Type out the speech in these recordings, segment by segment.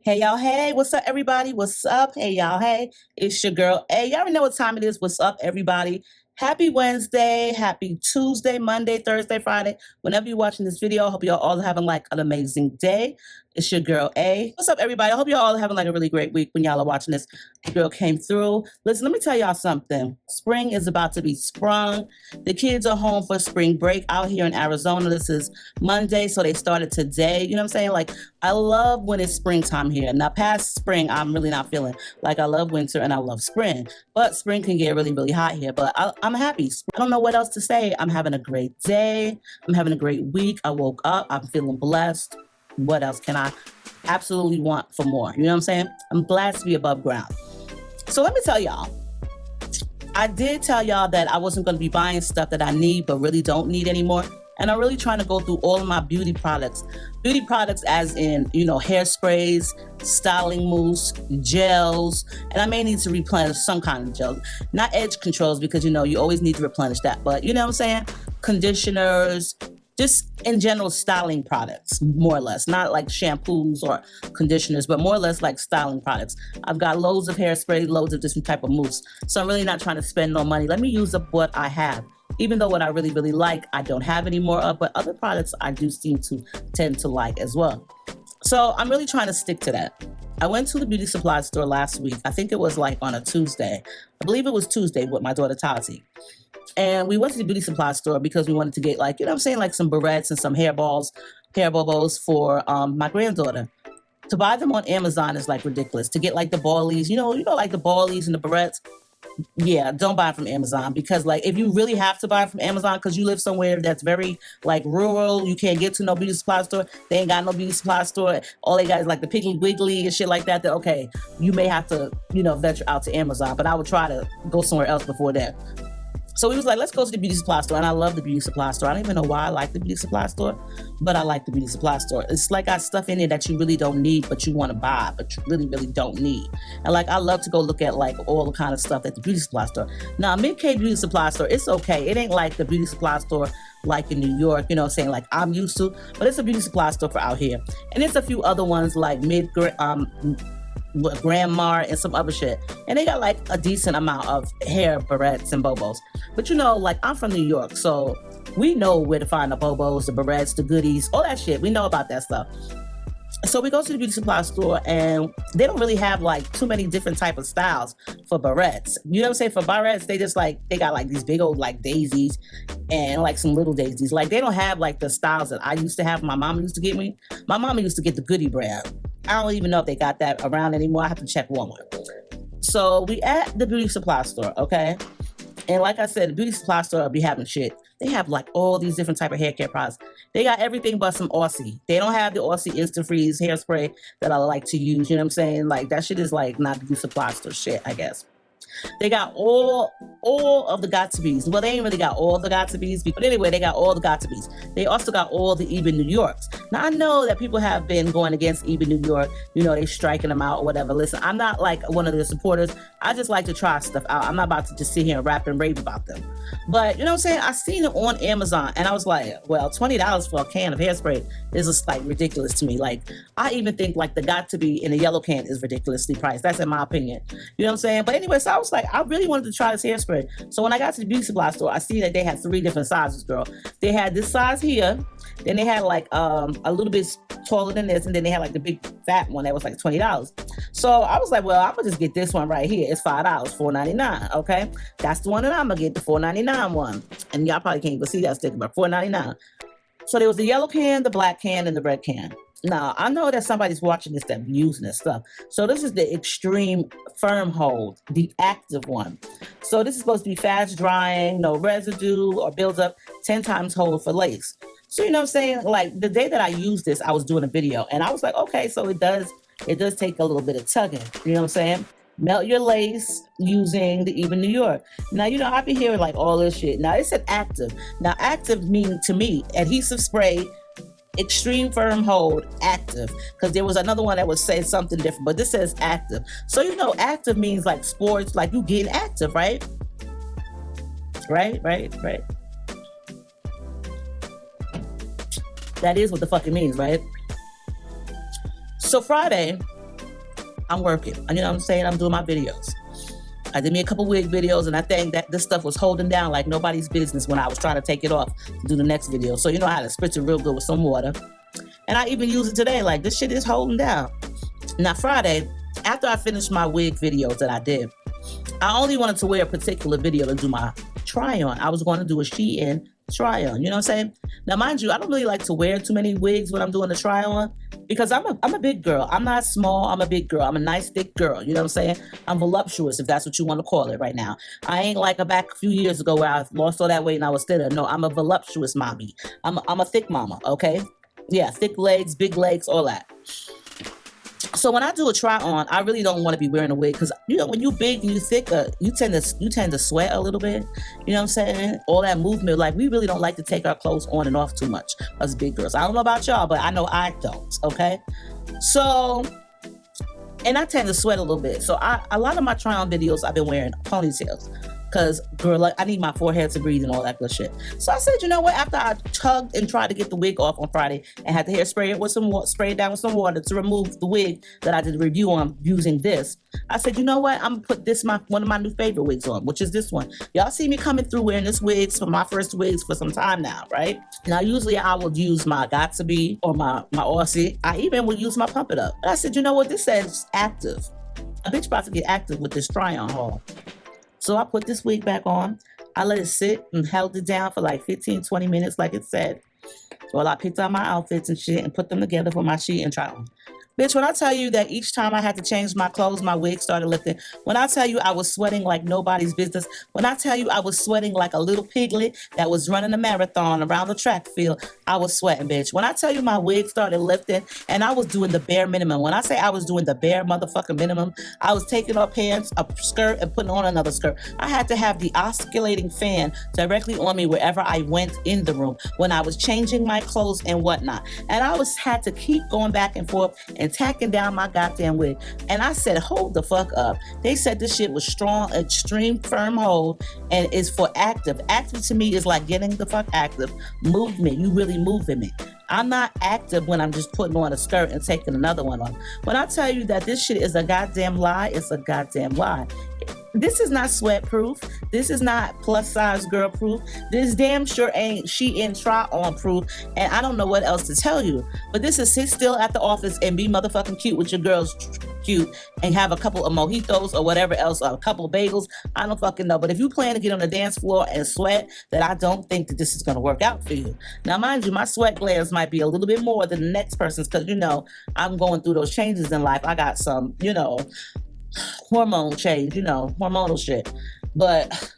Hey y'all, hey, what's up everybody? What's up? Hey y'all, hey, it's your girl. Hey, y'all already know what time it is. What's up everybody? Happy Wednesday, happy Tuesday, Monday, Thursday, Friday. Whenever you're watching this video, I hope y'all all having like an amazing day. It's your girl A. What's up everybody? I hope y'all all having like a really great week when y'all are watching this. The girl came through. Listen, let me tell y'all something. Spring is about to be sprung. The kids are home for spring break out here in Arizona. This is Monday, so they started today. You know what I'm saying? Like, I love when it's springtime here. Now, past spring, I'm really not feeling like I love winter and I love spring. But spring can get really, really hot here. But I'm happy. I don't know what else to say. I'm having a great day. I'm having a great week. I woke up. I'm feeling blessed. What else can I absolutely want for more? You know what I'm saying? I'm glad to be above ground. So let me tell y'all. I did tell y'all that I wasn't going to be buying stuff that I need but really don't need anymore. And I'm really trying to go through all of my beauty products. Beauty products as in, hairsprays, styling mousse, gels, and I may need to replenish some kind of gels. Not edge controls because, you always need to replenish that. But you know what I'm saying? Conditioners, just in general styling products, more or less. Not like shampoos or conditioners, but more or less like styling products. I've got loads of hairspray, loads of different type of mousse. So I'm really not trying to spend no money. Let me use up what I have. Even though what I really, really like, I don't have any more of, but other products I do tend to like as well. So I'm really trying to stick to that. I went to the beauty supply store last week. I think it was like on a Tuesday. I believe it was Tuesday with my daughter Tati. And we went to the beauty supply store because we wanted to get like some barrettes and some hair bubbles for my granddaughter. To buy them on Amazon is like ridiculous. To get like the ballies, like the ballies and the barrettes. Yeah, don't buy from Amazon because like if you really have to buy from Amazon because you live somewhere that's very like rural, you can't get to no beauty supply store. They ain't got no beauty supply store. All they got is like the Piggly Wiggly and shit like that. That okay, you may have to venture out to Amazon, but I would try to go somewhere else before that. So we was like, let's go to the beauty supply store. And I love the beauty supply store. I don't even know why I like the beauty supply store, but I like the beauty supply store. It's like got stuff in there that you really don't need, but you want to buy, but you really, really don't need. And like, I love to go look at like all the kind of stuff at the beauty supply store. Now, Mid-K beauty supply store, it's okay. It ain't like the beauty supply store like in New York, like I'm used to, but it's a beauty supply store for out here. And it's a few other ones like Grandma and some other shit, and they got like a decent amount of hair barrettes and bobos. But like I'm from New York, so we know where to find the bobos, the barrettes, the goodies, all that shit. We know about that stuff. So we go to the beauty supply store and they don't really have like too many different type of styles for barrettes. You know what I'm saying? For barrettes, they got like these big old like daisies and like some little daisies. Like they don't have like the styles that I used to have. My mama used to get me. My mama used to get the Goody brand. I don't even know if they got that around anymore. I have to check Walmart. So we at the beauty supply store, okay? And like I said, the beauty supply store be having shit. They have like all these different type of hair care products. They got everything but some Aussie. They don't have the Aussie Instant Freeze hairspray that I like to use. You know what I'm saying? Like that shit is like not the beauty supply store shit, I guess. They got all of the got-to-be's. Well, they ain't really got all the got-to-be's, but anyway, they got all the got-to-be's. They also got all the Even New Yorks. Now, I know that people have been going against Even New York. They striking them out or whatever. Listen, I'm not like one of their supporters. I just like to try stuff out. I'm not about to just sit here and rap and rave about them. But, you know what I'm saying? I seen it on Amazon, and I was like, well, $20 for a can of hairspray is just like ridiculous to me. Like, I even think like the got-to-be in a yellow can is ridiculously priced. That's in my opinion. You know what I'm saying? But anyway, so I was like, I really wanted to try this hairspray. So when I got to the beauty supply store, I see that they had 3 different sizes, girl. They had this size here, then they had like a little bit taller than this, and then they had like the big fat one that was like $20. So I was like, well, I'm gonna just get this one right here. It's $5, $4.99. Okay, that's the one that I'm gonna get, the $4.99 one. And y'all probably can't even see that sticker, but $4.99. So there was the yellow can, the black can, and the red can. Now, I know that somebody's watching this that's using this stuff. So this is the Extreme Firm Hold, the active one. So this is supposed to be fast drying, no residue or builds up, 10 times hold for lace. So, you know what I'm saying? Like the day that I used this, I was doing a video and I was like, okay, so it does take a little bit of tugging. You know what I'm saying? Melt your lace using the Even New York. Now, I've been hearing like all this shit. Now, it said active. Now, active means to me, adhesive spray, Extreme Firm Hold, active. Because there was another one that would say something different, but this says active. So, active means like sports, like you getting active, right? Right. That is what the fuck it means, right? So Friday, I'm working. You know what I'm saying? I'm doing my videos. I did me a couple wig videos, and I think that this stuff was holding down like nobody's business when I was trying to take it off to do the next video. So you know I had to spritz it real good with some water. And I even use it today, like this shit is holding down. Now Friday, after I finished my wig videos that I did, I only wanted to wear a particular video to do my try on. I was going to do a Shein try on, you know what I'm saying? Now mind you, I don't really like to wear too many wigs when I'm doing the try on because I'm a big girl. I'm not small, I'm a big girl. I'm a nice thick girl, you know what I'm saying? I'm voluptuous, if that's what you want to call it right now. I ain't like back a few years ago where I lost all that weight and I was thinner. No, I'm a voluptuous mommy. I'm a thick mama, okay? Yeah, thick legs, big legs, all that. So when I do a try on, I really don't want to be wearing a wig because you know when you big and you thick, you tend to sweat a little bit. You know what I'm saying? All that movement, like we really don't like to take our clothes on and off too much as big girls. I don't know about y'all, but I know I don't. Okay, so and I tend to sweat a little bit. So a lot of my try on videos I've been wearing ponytails. Because, girl, like, I need my forehead to breathe and all that good shit. So I said, you know what? After I tugged and tried to get the wig off on Friday and had the hair sprayed with some sprayed down with some water to remove the wig that I did a review on using this, I said, you know what? I'm gonna put this one of my new favorite wigs on, which is this one. Y'all see me coming through wearing this wigs for my first wigs for some time now, right? Now, usually I would use my Got To Be or my Aussie. I even would use my Pump It Up. And I said, you know what? This says active. A bitch about to get active with this try-on haul. So I put this wig back on. I let it sit and held it down for like 15, 20 minutes like it said. Well, I picked out my outfits and shit and put them together for my sheet and try on. Bitch, when I tell you that each time I had to change my clothes, my wig started lifting. When I tell you I was sweating like nobody's business. When I tell you I was sweating like a little piglet that was running a marathon around the track field, I was sweating, bitch. When I tell you my wig started lifting and I was doing the bare minimum. When I say I was doing the bare motherfucking minimum, I was taking off pants, a skirt, and putting on another skirt. I had to have the oscillating fan directly on me wherever I went in the room when I was changing my clothes and whatnot. And I had to keep going back and forth and tacking down my goddamn wig. And I said, hold the fuck up. They said this shit was strong, extreme, firm hold, and is for active. Active to me is like getting the fuck active. Movement, you really moving me. I'm not active when I'm just putting on a skirt and taking another one on. When I tell you that this shit is a goddamn lie, it's a goddamn lie. This is not sweat proof. This is not plus size girl proof. This damn sure ain't Shein try on proof. And I don't know what else to tell you. But this is sit still at the office and be motherfucking cute with your girls cute and have a couple of mojitos or whatever else, or a couple of bagels. I don't fucking know. But if you plan to get on the dance floor and sweat, then I don't think that this is going to work out for you. Now, mind you, my sweat glands might be a little bit more than the next person's because, you know, I'm going through those changes in life. I got some, you know, hormone change, you know, hormonal shit. But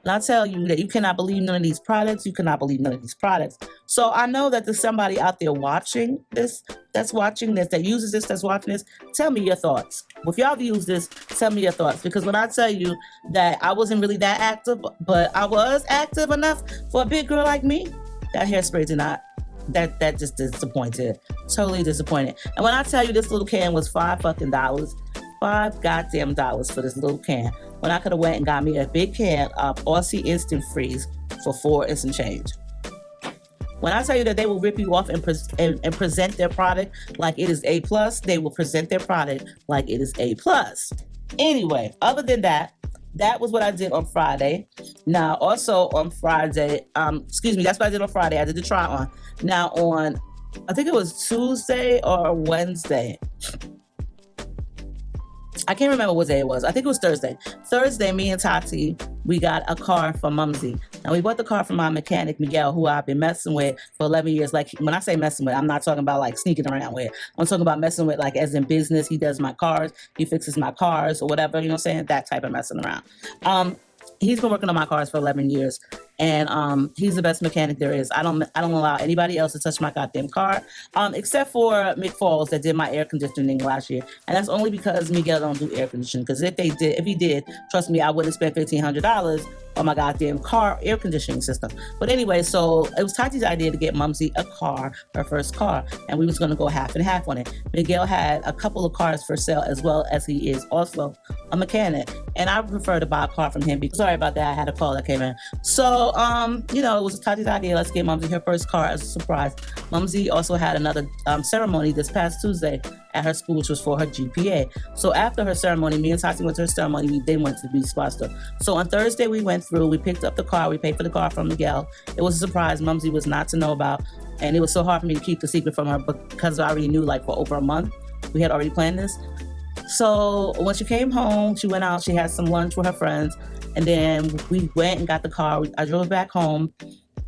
when I tell you that you cannot believe none of these products, you cannot believe none of these products. So I know that there's somebody out there watching this, that uses this, that's watching this. Tell me your thoughts. If y'all use this, tell me your thoughts. Because when I tell you that I wasn't really that active, but I was active enough for a big girl like me, that hairspray did not. That just disappointed. Totally disappointed. And when I tell you this little can was $5 goddamn dollars for this little can, when I could have went and got me a big can of Aussie Instant Freeze for $4 and some change. When I tell you that they will rip you off and present their product like it is A+, they will present their product like it is A+. Anyway, other than that, that was what I did on Friday. Now, also on Friday, that's what I did on Friday. I did the try on. Now on, I think it was Tuesday or Wednesday. I can't remember what day it was. I think it was Thursday. Thursday, me and Tati, we got a car from Mumsy. Now, we bought the car from my mechanic, Miguel, who I've been messing with for 11 years. Like, when I say messing with, I'm not talking about, like, sneaking around with. I'm talking about messing with, like, as in business. He does my cars. He fixes my cars or whatever, you know what I'm saying? That type of messing around. He's been working on my cars for 11 years. And he's the best mechanic there is. I don't allow anybody else to touch my goddamn car, except for McFalls that did my air conditioning last year. And that's only because Miguel don't do air conditioning. Because if he did, trust me, I wouldn't spend $1,500 on my goddamn car air conditioning system. But anyway, so it was Tati's idea to get Mumsy a car, her first car, and we was going to go half and half on it. Miguel had a couple of cars for sale, as well as he is also a mechanic. And I prefer to buy a car from him because, sorry about that, I had a call that came in. So, it was Tati's idea. Let's get Mumsy her first car as a surprise. Mumsy also had another ceremony this past Tuesday, at her school, which was for her GPA. So after her ceremony, me and Tati went to her ceremony. We then went to the beauty spot store. So on Thursday, we went through, we picked up the car, we paid for the car from Miguel. It was a surprise. Mumsy was not to know about. And it was so hard for me to keep the secret from her because I already knew, like, for over a month. We had already planned this. So when she came home, she went out, she had some lunch with her friends, and then we went and got the car. I drove back home,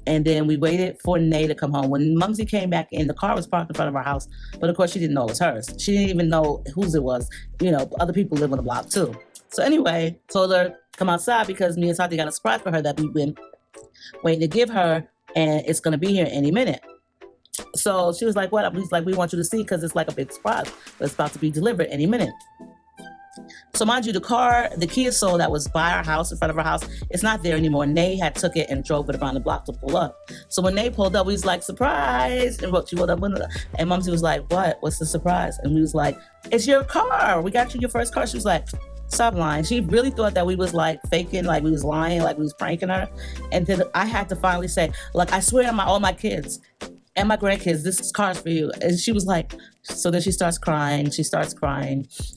and then we waited for Nay to come home. When Mumsy came back in, the car was parked in front of our house, but of course she didn't know it was hers. She didn't even know whose it was. You know, other people live on the block too. So anyway, told her come outside because me and Tati got a surprise for her that we've been waiting to give her, and it's gonna be here any minute. So she was like, what? I was like, we want you to see because it's like a big surprise, but it's about to be delivered any minute. So mind you, the Kia Soul that was by our house, in front of our house, it's not there anymore. Nay had took it and drove it around the block to pull up. So when Nay pulled up, we was like, surprise! And she rolled up with it. And Mumsy was like, what? What's the surprise? And we was like, it's your car. We got you your first car. She was like, stop lying. She really thought that we was like faking, like we was lying, like we was pranking her. And then I had to finally say, look, I swear on all my kids and my grandkids, this car's for you. And she was like, so then she starts crying.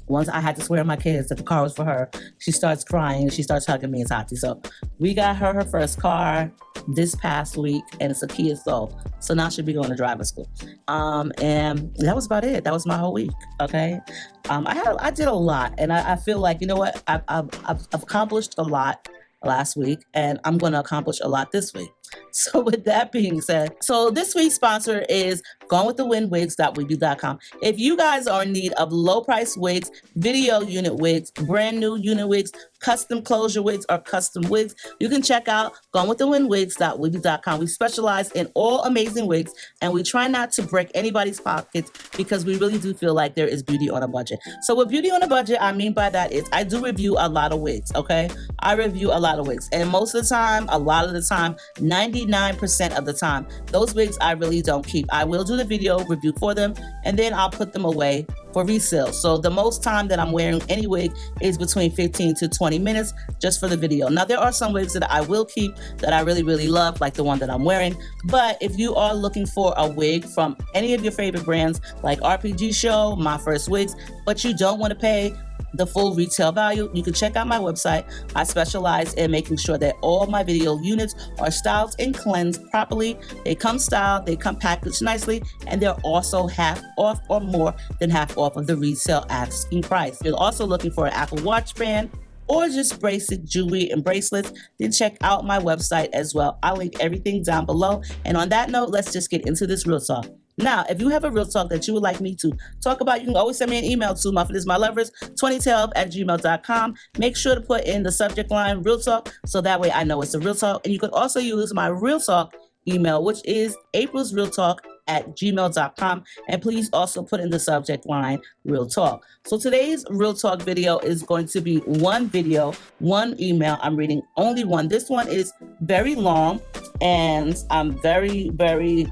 Once I had to swear on my kids that the car was for her, she starts crying. She starts hugging me and Tati. So we got her first car this past week, and it's a Kia Soul. So now she'll be going to driver's school. And that was about it. That was my whole week. Okay. I did a lot, and I feel like, you know what? I've accomplished a lot last week, and I'm going to accomplish a lot this week. So with that being said, so this week's sponsor is GoneWithTheWind.wigs.weebly.com. If you guys are in need of low price wigs, video unit wigs, brand new unit wigs, custom closure wigs, or custom wigs, you can check out GoneWithTheWind.wigs.weebly.com. We specialize in all amazing wigs, and we try not to break anybody's pockets because we really do feel like there is beauty on a budget. So with beauty on a budget, I mean by that is I do review a lot of wigs, okay? I review a lot of wigs, and most of the time, a lot of the time, 99% of the time, those wigs I really don't keep. I will do the video review for them, and then I'll put them away for resale. So the most time that I'm wearing any wig is between 15 to 20 minutes just for the video. Now there are some wigs that I will keep that I really, really love, like the one that I'm wearing. But if you are looking for a wig from any of your favorite brands like RPG Show, My First Wigs, but you don't want to pay the full retail value, you can check out my website. I specialize in making sure that all my video units are styled and cleansed properly. They come styled, they come packaged nicely, and they're also half off or more than half off of the retail asking price. If you're also looking for an Apple Watch band or just basic jewelry and bracelets, then check out my website as well. I'll link everything down below. And on that note, let's just get into this real talk. Now, if you have a real talk that you would like me to talk about, you can always send me an email to Muffinismylovers2012@gmail.com. Make sure to put in the subject line real talk, so that way I know it's a real talk. And you can also use my real talk email, which is aprilsrealtalk@gmail.com. And please also put in the subject line real talk. So today's real talk video is going to be one video, one email. I'm reading only one. This one is very long, and I'm very, very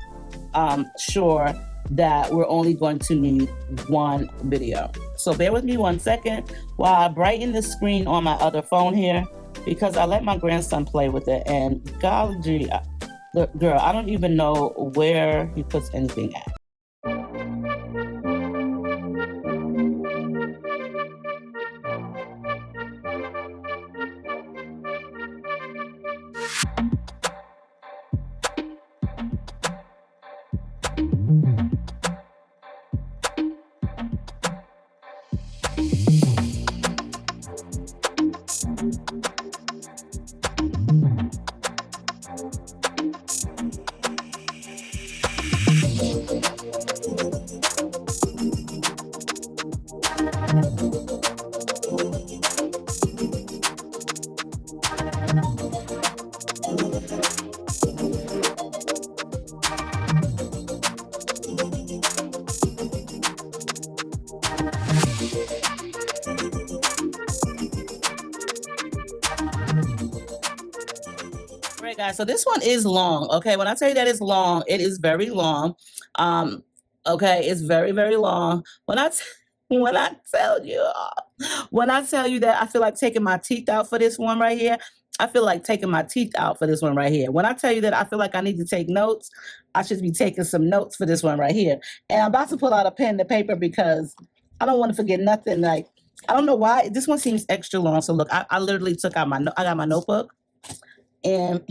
sure that we're only going to need one video. So bear with me 1 second while I brighten the screen on my other phone here, because I let my grandson play with it, and golly gee, girl, I don't even know where he puts anything at. Right, guys, so this one is long. Okay, when I tell you that it's long, it is very long. Okay, it's very, very long. When I tell you that I feel like taking my teeth out for this one right here, I feel like taking my teeth out for this one right here. When I tell you that I feel like I need to take notes, I should be taking some notes for this one right here. And I'm about to pull out a pen and paper because I don't want to forget nothing. Like, I don't know why. This one seems extra long. So look, I literally took out I got my notebook and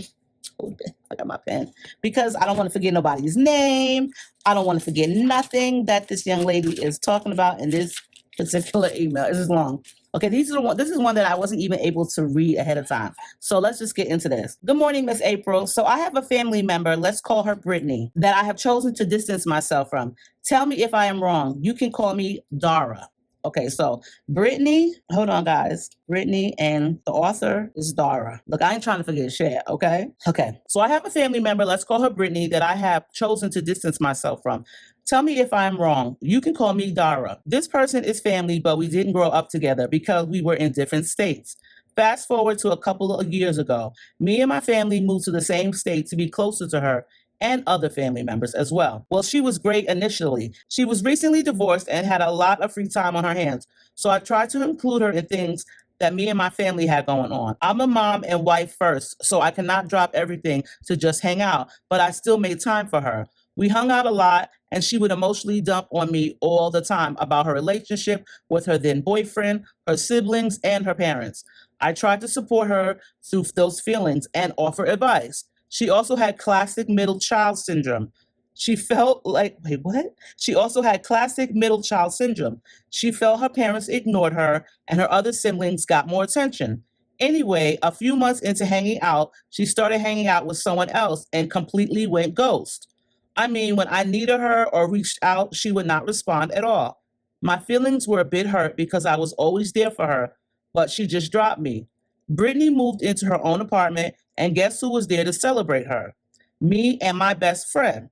I got my pen because I don't want to forget nobody's name. I don't want to forget nothing that this young lady is talking about in this particular email. This is long. Okay, this is one that I wasn't even able to read ahead of time. So let's just get into this. Good morning, Miss April. So I have a family member, let's call her Brittany, that I have chosen to distance myself from. Tell me if I am wrong. You can call me Dara. Okay, so Brittany, hold on, guys. Brittany and the author is Dara. Look, I ain't trying to forget shit, okay? Okay, so I have a family member, let's call her Brittany, that I have chosen to distance myself from. Tell me if I'm wrong. You can call me Dara. This person is family, but we didn't grow up together because we were in different states. Fast forward to a couple of years ago. Me and my family moved to the same state to be closer to her and other family members as well. Well, she was great initially. She was recently divorced and had a lot of free time on her hands. So I tried to include her in things that me and my family had going on. I'm a mom and wife first, so I cannot drop everything to just hang out, but I still made time for her. We hung out a lot, and she would emotionally dump on me all the time about her relationship with her then boyfriend, her siblings, and her parents. I tried to support her through those feelings and offer advice. She also had classic middle child syndrome. She felt like, wait, what? She also had classic middle child syndrome. She felt her parents ignored her and her other siblings got more attention. Anyway, a few months into hanging out, she started hanging out with someone else and completely went ghost. I mean, when I needed her or reached out, she would not respond at all. My feelings were a bit hurt because I was always there for her, but she just dropped me. Brittany moved into her own apartment, and guess who was there to celebrate her? Me and my best friend.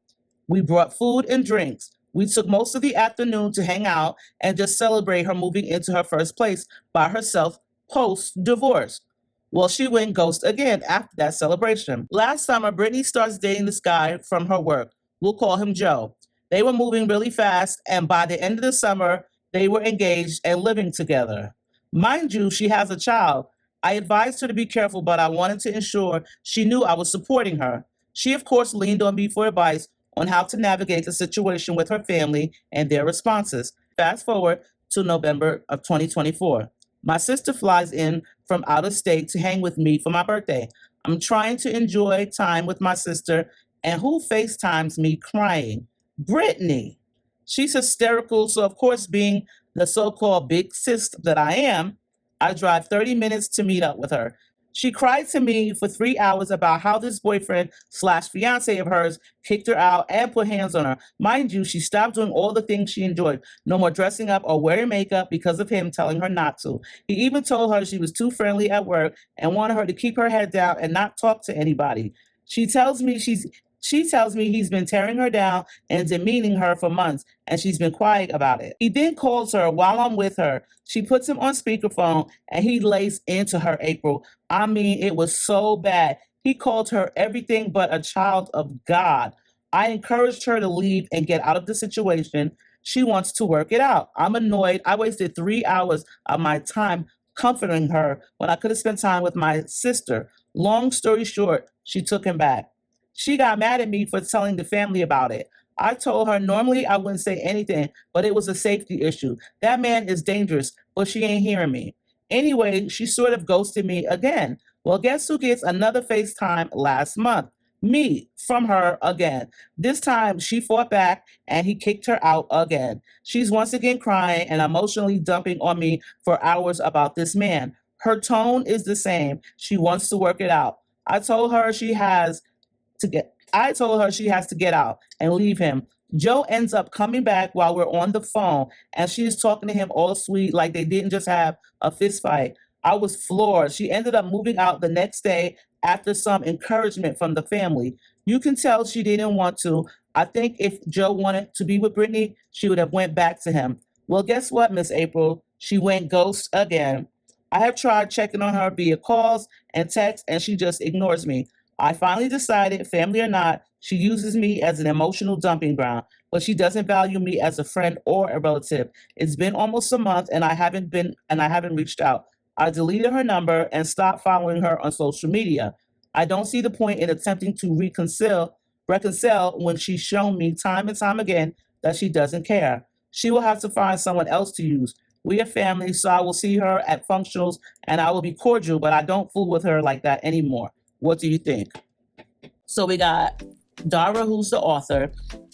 We brought food and drinks. We took most of the afternoon to hang out and just celebrate her moving into her first place by herself post-divorce. Well, she went ghost again after that celebration. Last summer, Brittany starts dating this guy from her work. We'll call him Joe. They were moving really fast, and by the end of the summer, they were engaged and living together. Mind you, she has a child. I advised her to be careful, but I wanted to ensure she knew I was supporting her. She, of course, leaned on me for advice on how to navigate the situation with her family and their responses. Fast forward to November of 2024. My sister flies in from out of state to hang with me for my birthday. I'm trying to enjoy time with my sister, and who FaceTimes me crying? Brittany. She's hysterical, so of course, being the so-called big sis that I am, I drive 30 minutes to meet up with her. She cried to me for 3 hours about how this boyfriend slash fiance of hers kicked her out and put hands on her. Mind you, she stopped doing all the things she enjoyed. No more dressing up or wearing makeup because of him telling her not to. He even told her she was too friendly at work and wanted her to keep her head down and not talk to anybody. She tells me he's been tearing her down and demeaning her for months, and she's been quiet about it. He then calls her while I'm with her. She puts him on speakerphone, and he lays into her, April. I mean, it was so bad. He called her everything but a child of God. I encouraged her to leave and get out of the situation. She wants to work it out. I'm annoyed. I wasted 3 hours of my time comforting her when I could have spent time with my sister. Long story short, she took him back. She got mad at me for telling the family about it. I told her normally I wouldn't say anything, but it was a safety issue. That man is dangerous, but she ain't hearing me. Anyway, she sort of ghosted me again. Well, guess who gets another FaceTime last month? Me, from her again. This time she fought back and he kicked her out again. She's once again crying and emotionally dumping on me for hours about this man. Her tone is the same. She wants to work it out. I told her she has to get out and leave him. Joe ends up coming back while we're on the phone, and she's talking to him all sweet, like they didn't just have a fist fight. I was floored. She ended up moving out the next day after some encouragement from the family. You can tell she didn't want to. I think if Joe wanted to be with Brittany, she would have went back to him. Well, guess what, Miss April? She went ghost again. I have tried checking on her via calls and texts, and she just ignores me. I finally decided, family or not, she uses me as an emotional dumping ground, but she doesn't value me as a friend or a relative. It's been almost a month and I haven't reached out. I deleted her number and stopped following her on social media. I don't see the point in attempting to reconcile when she's shown me time and time again that she doesn't care. She will have to find someone else to use. We are family, so I will see her at functionals and I will be cordial, but I don't fool with her like that anymore. What do you think? So we got Dara, who's the author,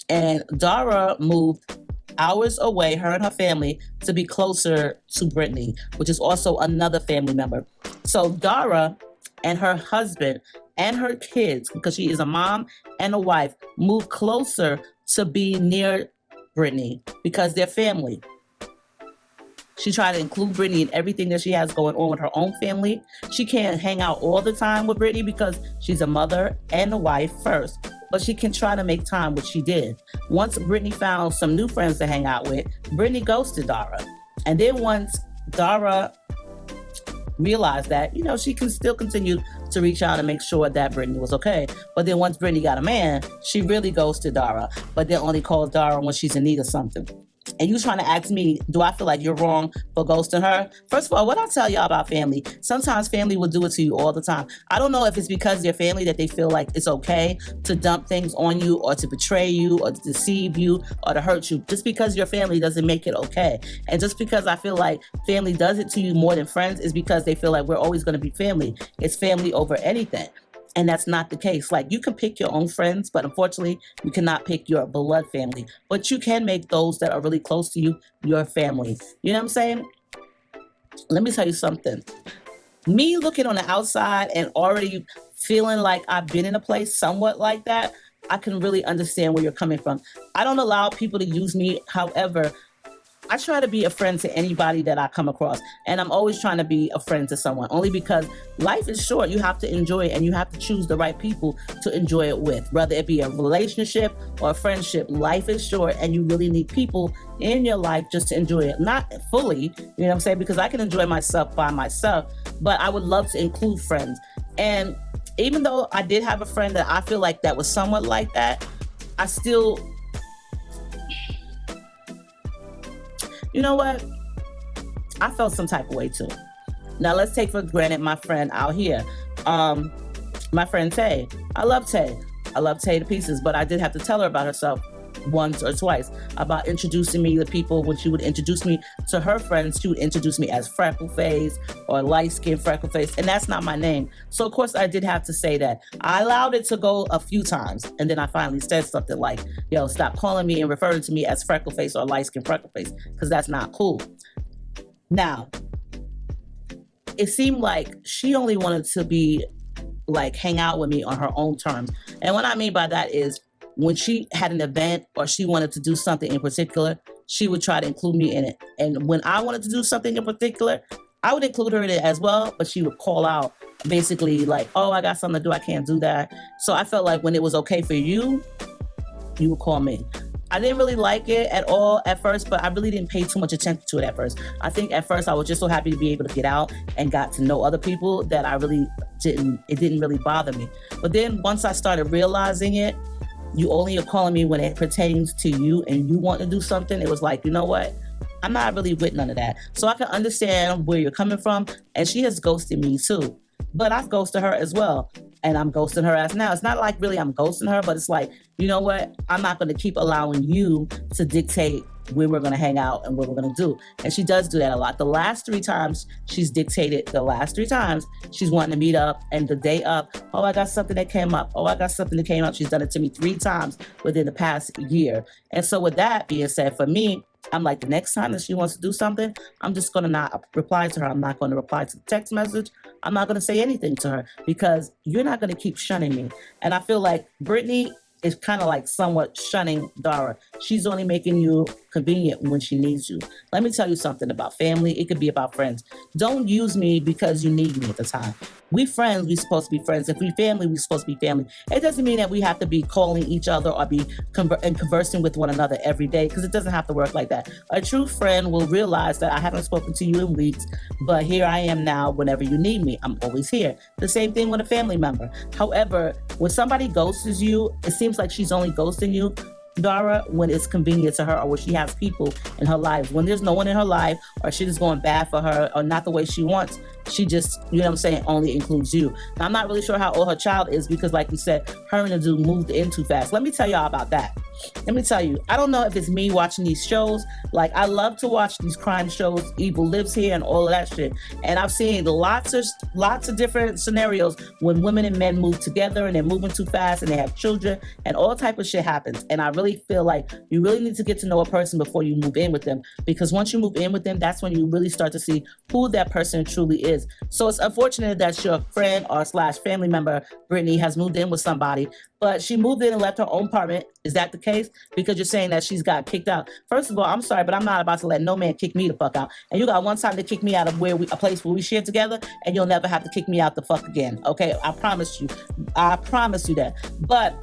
and Dara moved hours away, her and her family, to be closer to Brittany, which is also another family member. So Dara and her husband and her kids, because she is a mom and a wife, moved closer to be near Brittany because they're family. She tried to include Brittany in everything that she has going on with her own family. She can't hang out all the time with Brittany because she's a mother and a wife first, but she can try to make time, which she did. Once Brittany found some new friends to hang out with, Brittany ghosted Dara. And then once Dara realized that, she can still continue to reach out and make sure that Brittany was okay. But then once Brittany got a man, she really ghosted Dara, but then only calls Dara when she's in need of something. And you trying to ask me, do I feel like you're wrong for ghosting her? First of all, what I tell y'all about family, sometimes family will do it to you all the time. I don't know if it's because they're family that they feel like it's okay to dump things on you or to betray you or to deceive you or to hurt you. Just because you're family doesn't make it okay. And just because I feel like family does it to you more than friends is because they feel like we're always going to be family. It's family over anything. And that's not the case. Like, you can pick your own friends, but unfortunately, you cannot pick your blood family. But you can make those that are really close to you your family. You know what I'm saying? Let me tell you something. Me looking on the outside and already feeling like I've been in a place somewhat like that, I can really understand where you're coming from. I don't allow people to use me. However, I try to be a friend to anybody that I come across. And I'm always trying to be a friend to someone, only because life is short. You have to enjoy it and you have to choose the right people to enjoy it with, whether it be a relationship or a friendship. Life is short and you really need people in your life just to enjoy it. Not fully, you know what I'm saying? Because I can enjoy myself by myself, but I would love to include friends. And even though I did have a friend that I feel like that was somewhat like that, I still... You know what? I felt some type of way too. Now let's take for granted my friend out here. My friend Tay. I love Tay. I love Tay to pieces, but I did have to tell her about herself once or twice about introducing me to people. When she would introduce me to her friends, she would introduce me as freckle face or light skin freckle face, and that's not my name. So of course I did have to say that. I allowed it to go a few times, and then I finally said something like, yo, stop calling me and referring to me as freckle face or light skin freckle face, because that's not cool. Now, it seemed like she only wanted to be like hang out with me on her own terms. And what I mean by that is, when she had an event or she wanted to do something in particular, she would try to include me in it. And when I wanted to do something in particular, I would include her in it as well, but she would call out basically like, oh, I got something to do, I can't do that. So I felt like when it was okay for you, you would call me. I didn't really like it at all at first, but I really didn't pay too much attention to it at first. I think at first I was just so happy to be able to get out and got to know other people that it didn't really bother me. But then once I started realizing it, you only are calling me when it pertains to you and you want to do something, it was like, you know what? I'm not really with none of that. So I can understand where you're coming from. And she has ghosted me too. But I've ghosted her as well. And I'm ghosting her as now. It's not like really I'm ghosting her, but it's like, you know what? I'm not going to keep allowing you to dictate where we're going to hang out and what we're going to do. And she does do that a lot. The last 3 times she's dictated, she's wanting to meet up, and the day up, oh, I got something that came up. Oh, I got something that came up. She's done it to me 3 times within the past year. And so with that being said, for me, I'm like, the next time that she wants to do something, I'm just going to not reply to her. I'm not going to reply to the text message. I'm not going to say anything to her because you're not going to keep shunning me. And I feel like Brittany is kind of like somewhat shunning Dara. She's only making you convenient when she needs you. Let me tell you something about family. It could be about friends. Don't use me because you need me at the time. We friends, we supposed to be friends. If we family, we supposed to be family. It doesn't mean that we have to be calling each other or be conversing with one another every day, because it doesn't have to work like that. A true friend will realize that I haven't spoken to you in weeks, but here I am now whenever you need me. I'm always here. The same thing with a family member. However, when somebody ghosts you, it seems like she's only ghosting you Dara, when it's convenient to her or when she has people in her life. When there's no one in her life or shit is going bad for her or not the way she wants, she just, you know what I'm saying, only includes you. Now, I'm not really sure how old her child is because, like you said, her and the dude moved in too fast. Let me tell y'all about that. Let me tell you, I don't know if it's me watching these shows. Like, I love to watch these crime shows, Evil Lives Here and all of that shit. And I've seen lots of different scenarios when women and men move together and they're moving too fast and they have children and all type of shit happens. And I really feel like you really need to get to know a person before you move in with them, because once you move in with them, that's when you really start to see who that person truly is. So it's unfortunate that your friend or / family member, Brittany, has moved in with somebody, but she moved in and left her own apartment. Is that the case? Because you're saying that she's got kicked out. First of all, I'm sorry, but I'm not about to let no man kick me the fuck out. And you got one time to kick me out of a place where we share together, and you'll never have to kick me out the fuck again. Okay, I promise you. I promise you that. But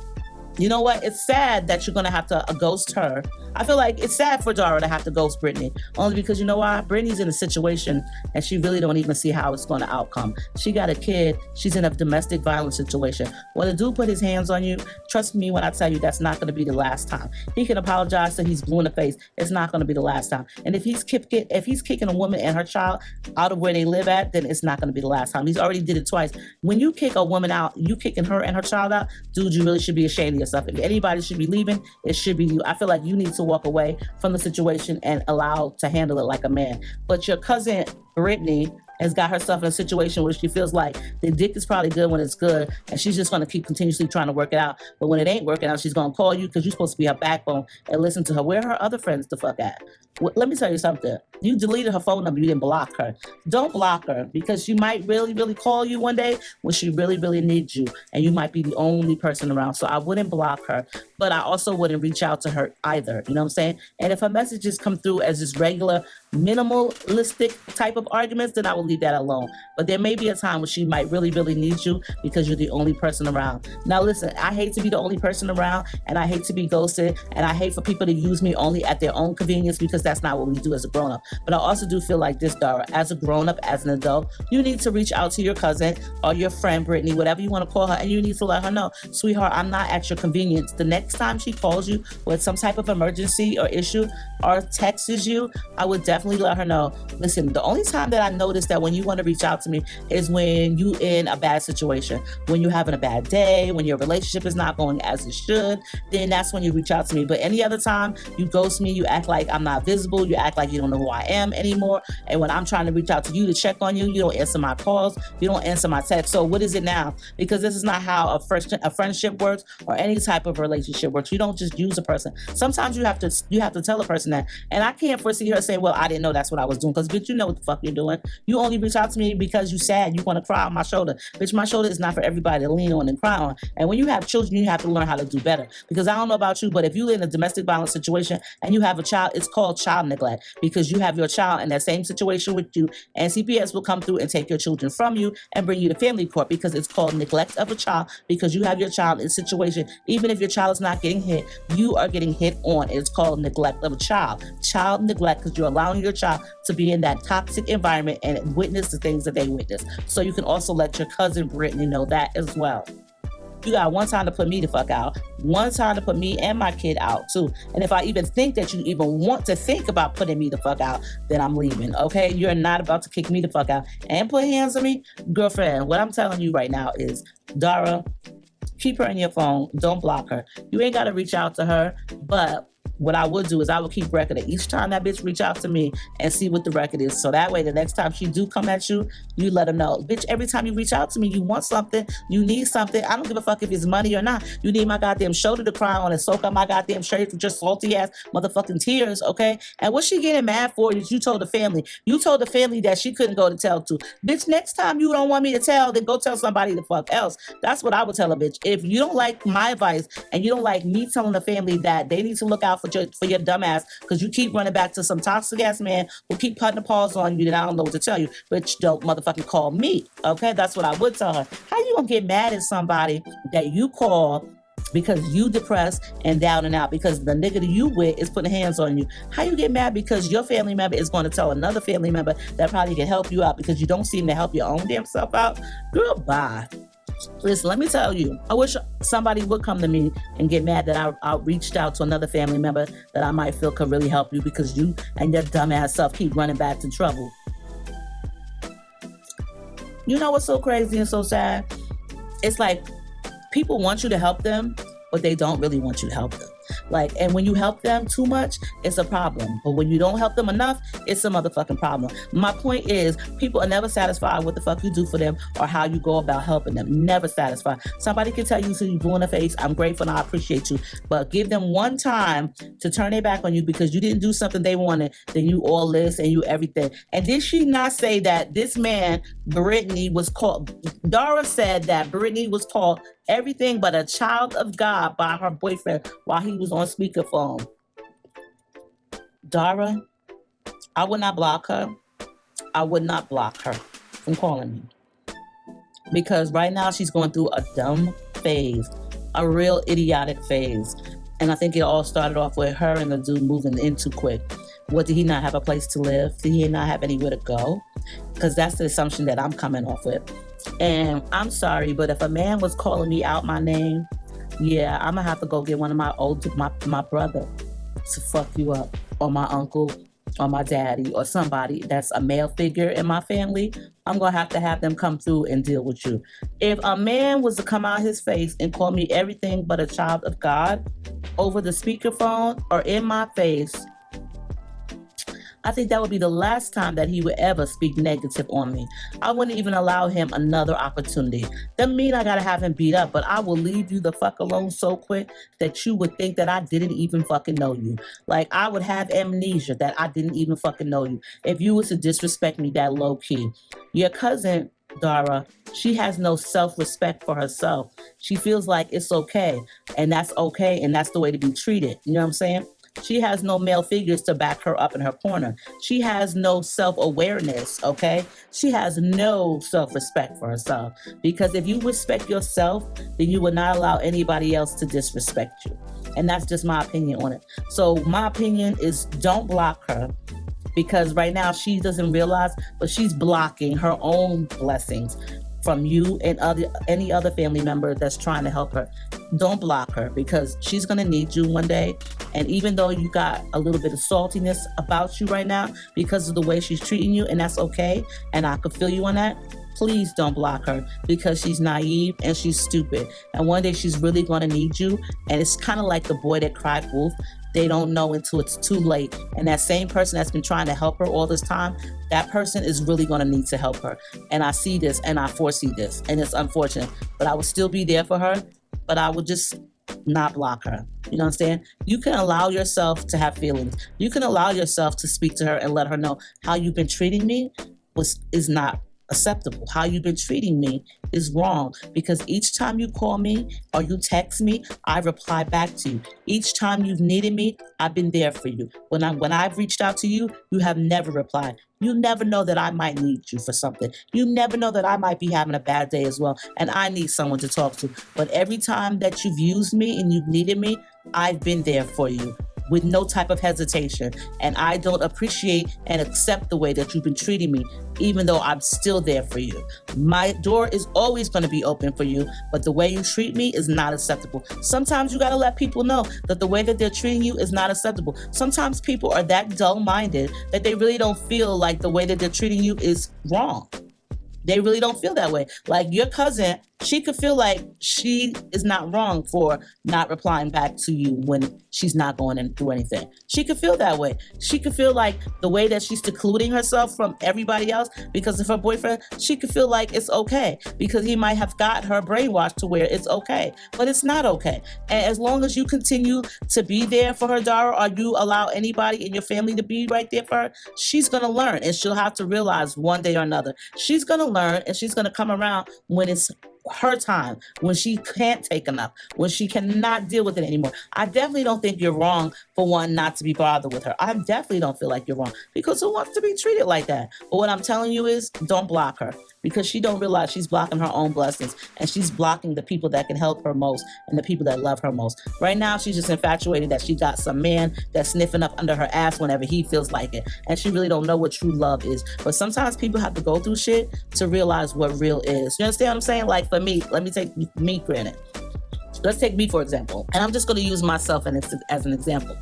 you know what? It's sad that you're going to have to ghost her. I feel like it's sad for Dara to have to ghost Brittany, only because you know why? Brittany's in a situation and she really don't even see how it's going to outcome. She got a kid. She's in a domestic violence situation. When a dude put his hands on you, trust me when I tell you that's not going to be the last time. He can apologize till he's blue in the face. It's not going to be the last time. And if he's kicking a woman and her child out of where they live at, then it's not going to be the last time. He's already did it twice. When you kick a woman out, you kicking her and her child out, dude, you really should be ashamed of yourself. If anybody should be leaving, it should be you. I feel like you need to walk away from the situation and allow to handle it like a man. But your cousin Brittany has got herself in a situation where she feels like the dick is probably good when it's good, and she's just going to keep continuously trying to work it out. But when it ain't working out, she's going to call you because you're supposed to be her backbone and listen to her. Where are her other friends the fuck at? Let me tell you something. You deleted her phone number. You didn't block her. Don't block her, because she might really, really call you one day when she really, really needs you, and you might be the only person around. So I wouldn't block her, but I also wouldn't reach out to her either. You know what I'm saying? And if her messages come through as just regular, minimalistic type of arguments, then I will leave that alone. But there may be a time when she might really, really need you because you're the only person around. Now listen, I hate to be the only person around, and I hate to be ghosted, and I hate for people to use me only at their own convenience, because that's not what we do as a grown-up. But I also do feel like this, Dara, as a grown-up, as an adult, you need to reach out to your cousin or your friend, Brittany, whatever you want to call her, and you need to let her know, sweetheart, I'm not at your convenience. The next time she calls you with some type of emergency or issue or texts you, I would definitely let her know, listen, the only time that I notice that when you want to reach out to me is when you in a bad situation, when you're having a bad day, when your relationship is not going as it should, then that's when you reach out to me. But any other time, you ghost me, you act like I'm not visible, you act like you don't know who I am anymore, and when I'm trying to reach out to you to check on you, you don't answer my calls, you don't answer my texts. So what is it now? Because this is not how a friendship works or any type of relationship works. You don't just use a person. Sometimes you have to tell a person that. And I can't foresee her saying, well, I didn't know that's what I was doing, because bitch, you know what the fuck you're doing. You only reach out to me because you sad, you want to cry on my shoulder. Bitch, my shoulder is not for everybody to lean on and cry on. And when you have children, you have to learn how to do better. Because I don't know about you, but if you're in a domestic violence situation and you have a child, it's called child neglect, because you have your child in that same situation with you, and CPS will come through and take your children from you and bring you to family court, because it's called neglect of a child, because you have your child in a situation, even if your child is not getting hit, you are getting hit on. It's called neglect of a child. Child neglect, because you're allowing your child to be in that toxic environment and witness the things that they witness. So you can also let your cousin Brittany know that as well. You got one time to put me the fuck out, one time to put me and my kid out too. And if I even think that you even want to think about putting me the fuck out, then I'm leaving, okay? You're not about to kick me the fuck out and put hands on me. Girlfriend, what I'm telling you right now is, Dara, keep her in your phone. Don't block her. You ain't got to reach out to her, but what I would do is I would keep record of each time that bitch reach out to me and see what the record is. So that way, the next time she do come at you, you let her know. Bitch, every time you reach out to me, you want something, you need something. I don't give a fuck if it's money or not. You need my goddamn shoulder to cry on and soak up my goddamn shirt with your salty ass motherfucking tears, okay? And what she getting mad for is you told the family. You told the family that she couldn't go to tell to. Bitch, next time you don't want me to tell, then go tell somebody the fuck else. That's what I would tell a bitch. If you don't like my advice and you don't like me telling the family that they need to look out for your dumb ass, because you keep running back to some toxic ass man who keep putting the paws on you, then I don't know what to tell you, but you don't motherfucking call me, okay? That's what I would tell her. How you gonna get mad at somebody that you call because you depressed and down and out, because the nigga that you with is putting hands on you? How you get mad because your family member is going to tell another family member that probably can help you out because you don't seem to help your own damn self out? Girl, bye. Listen, let me tell you, I wish somebody would come to me and get mad that I reached out to another family member that I might feel could really help you, because you and your dumbass self keep running back to trouble. You know what's so crazy and so sad? It's like people want you to help them, but they don't really want you to help them. Like, and when you help them too much, it's a problem. But when you don't help them enough, it's a motherfucking problem. My point is, people are never satisfied with what the fuck you do for them or how you go about helping them. Never satisfied. Somebody can tell you till you blue in the face, I'm grateful and I appreciate you. But give them one time to turn their back on you because you didn't do something they wanted, then you all this and you everything. And did she not say that this man, Brittany, was called, Dara said that Brittany was called everything but a child of God by her boyfriend while he was on speakerphone? Dara, I would not block her. I would not block her from calling me. Because right now she's going through a dumb phase, a real idiotic phase. And I think it all started off with her and the dude moving in too quick. What, did he not have a place to live? Did he not have anywhere to go? Because that's the assumption that I'm coming off with. And I'm sorry, but if a man was calling me out my name, yeah, I'm gonna have to go get one of my brother to fuck you up, or my uncle, or my daddy, or somebody that's a male figure in my family. I'm gonna have them come through and deal with you. If a man was to come out his face and call me everything but a child of God over the speakerphone or in my face, I think that would be the last time that he would ever speak negative on me. I wouldn't even allow him another opportunity. Doesn't mean I gotta have him beat up, but I will leave you the fuck alone so quick that you would think that I didn't even fucking know you. Like, I would have amnesia that I didn't even fucking know you if you was to disrespect me that low key. Your cousin, Dara, she has no self-respect for herself. She feels like it's okay, and that's okay, and that's the way to be treated. You know what I'm saying? She has no male figures to back her up in her corner. She has no self-awareness, okay? She has no self-respect for herself. Because if you respect yourself, then you would not allow anybody else to disrespect you. And that's just my opinion on it. So my opinion is, don't block her. Because right now she doesn't realize, but she's blocking her own blessings from you and any other family member that's trying to help her. Don't block her, because she's gonna need you one day. And even though you got a little bit of saltiness about you right now because of the way she's treating you, and that's okay, and I could feel you on that, please don't block her, because she's naive and she's stupid. And one day she's really gonna need you. And it's kind of like the boy that cried wolf. They don't know until it's too late. And that same person that's been trying to help her all this time, that person is really gonna need to help her. And I see this and I foresee this, and it's unfortunate, but I will still be there for her, but I will just not block her. You know what I'm saying? You can allow yourself to have feelings. You can allow yourself to speak to her and let her know how you've been treating me is not acceptable. How you've been treating me is wrong, because each time you call me or you text me, I reply back to you. Each time you've needed me, I've been there for you. When I've reached out to you, you have never replied. You never know that I might need you for something. You never know that I might be having a bad day as well, and I need someone to talk to. But every time that you've used me and you've needed me, I've been there for you with no type of hesitation. And I don't appreciate and accept the way that you've been treating me, even though I'm still there for you. My door is always going to be open for you, but the way you treat me is not acceptable. Sometimes you got to let people know that the way that they're treating you is not acceptable. Sometimes people are that dull-minded that they really don't feel like the way that they're treating you is wrong. They really don't feel that way. Like your cousin, she could feel like she is not wrong for not replying back to you when she's not going in through anything. She could feel that way. She could feel like the way that she's secluding herself from everybody else because of her boyfriend, she could feel like it's okay because he might have got her brainwashed to where it's okay, but it's not okay. And as long as you continue to be there for her, Dara, or you allow anybody in your family to be right there for her, she's going to learn, and she'll have to realize one day or another. She's going to learn, and she's going to come around when it's her time, when she can't take enough, when she cannot deal with it anymore. I definitely don't think you're wrong for one not to be bothered with her. I definitely don't feel like you're wrong, because who wants to be treated like that? But what I'm telling you is, don't block her, because she don't realize she's blocking her own blessings, and she's blocking the people that can help her most and the people that love her most. Right now, she's just infatuated that she got some man that's sniffing up under her ass whenever he feels like it, and she really don't know what true love is. But sometimes people have to go through shit to realize what real is. You understand what I'm saying? Like, for me, let me take me granted. Let's take me for example, and I'm just going to use myself as an example.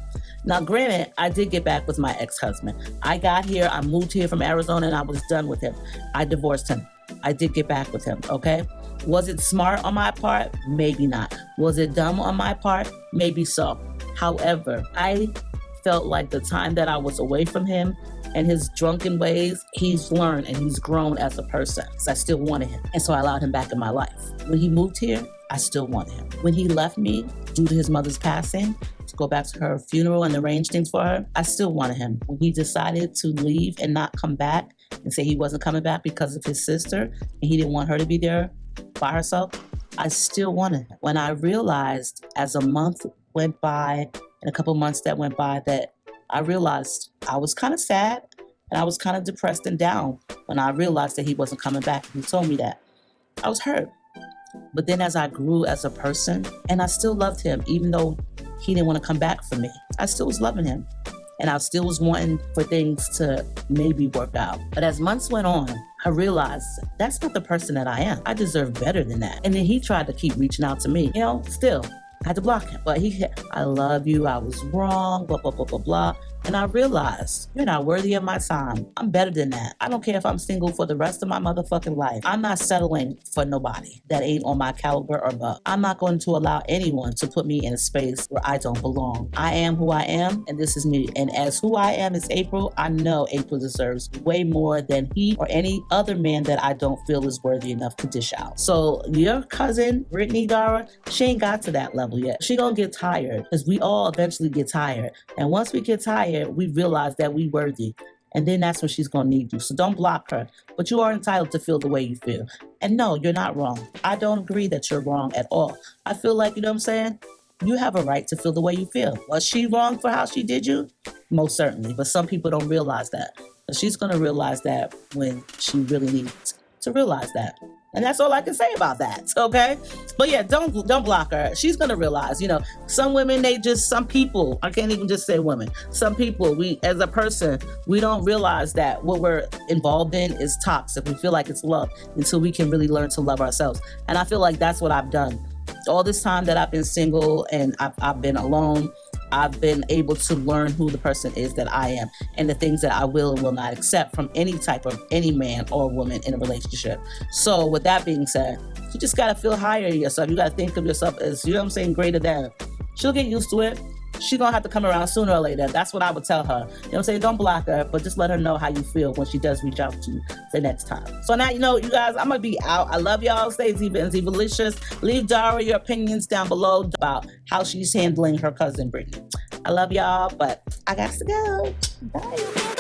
Now, granted, I did get back with my ex-husband. I got here, I moved here from Arizona, and I was done with him. I divorced him. I did get back with him, okay? Was it smart on my part? Maybe not. Was it dumb on my part? Maybe so. However, I felt like the time that I was away from him and his drunken ways, he's learned and he's grown as a person. So I still wanted him. And so I allowed him back in my life. When he moved here, I still wanted him. When he left me due to his mother's passing, to go back to her funeral and arrange things for her, I still wanted him. When he decided to leave and not come back and say he wasn't coming back because of his sister and he didn't want her to be there by herself, I still wanted him. When I realized as a month went by and a couple months that went by that I realized I was kind of sad and I was kind of depressed and down when I realized that he wasn't coming back. He told me that. I was hurt. But then as I grew as a person, and I still loved him, even though he didn't want to come back for me, I still was loving him. And I still was wanting for things to maybe work out. But as months went on, I realized that's not the person that I am. I deserve better than that. And then he tried to keep reaching out to me. Still, I had to block him. But I love you, I was wrong, blah, blah, blah, blah, blah. And I realized, you're not worthy of my time. I'm better than that. I don't care if I'm single for the rest of my motherfucking life. I'm not settling for nobody that ain't on my caliber or above. I'm not going to allow anyone to put me in a space where I don't belong. I am who I am, and this is me. And as who I am is April, I know April deserves way more than he or any other man that I don't feel is worthy enough to dish out. So your cousin, Brittany Dara, she ain't got to that level yet. She gonna get tired, because we all eventually get tired. And once we get tired, we realize that we worthy. And then that's when she's gonna need you. So don't block her, but you are entitled to feel the way you feel. And no, you're not wrong. I don't agree that you're wrong at all. I feel like, you know what I'm saying? You have a right to feel the way you feel. Was she wrong for how she did you? Most certainly, but some people don't realize that. But she's gonna realize that when she really needs to realize that. And that's all I can say about that, okay? But yeah, don't block her. She's gonna realize, some women, some people, I can't even just say women, some people, as a person, we don't realize that what we're involved in is toxic. We feel like it's love until we can really learn to love ourselves. And I feel like that's what I've done. All this time that I've been single and I've been alone, I've been able to learn who the person is that I am and the things that I will and will not accept from any man or woman in a relationship. So with that being said, you just gotta feel higher in yourself. You gotta think of yourself as, greater than. She'll get used to it. She's gonna have to come around sooner or later. That's what I would tell her. Don't block her, but just let her know how you feel when she does reach out to you the next time. So now, you guys, I'm gonna be out. I love y'all. Stay Zivalicious. Leave Dara your opinions down below about how she's handling her cousin Brittany. I love y'all, but I got to go. Bye.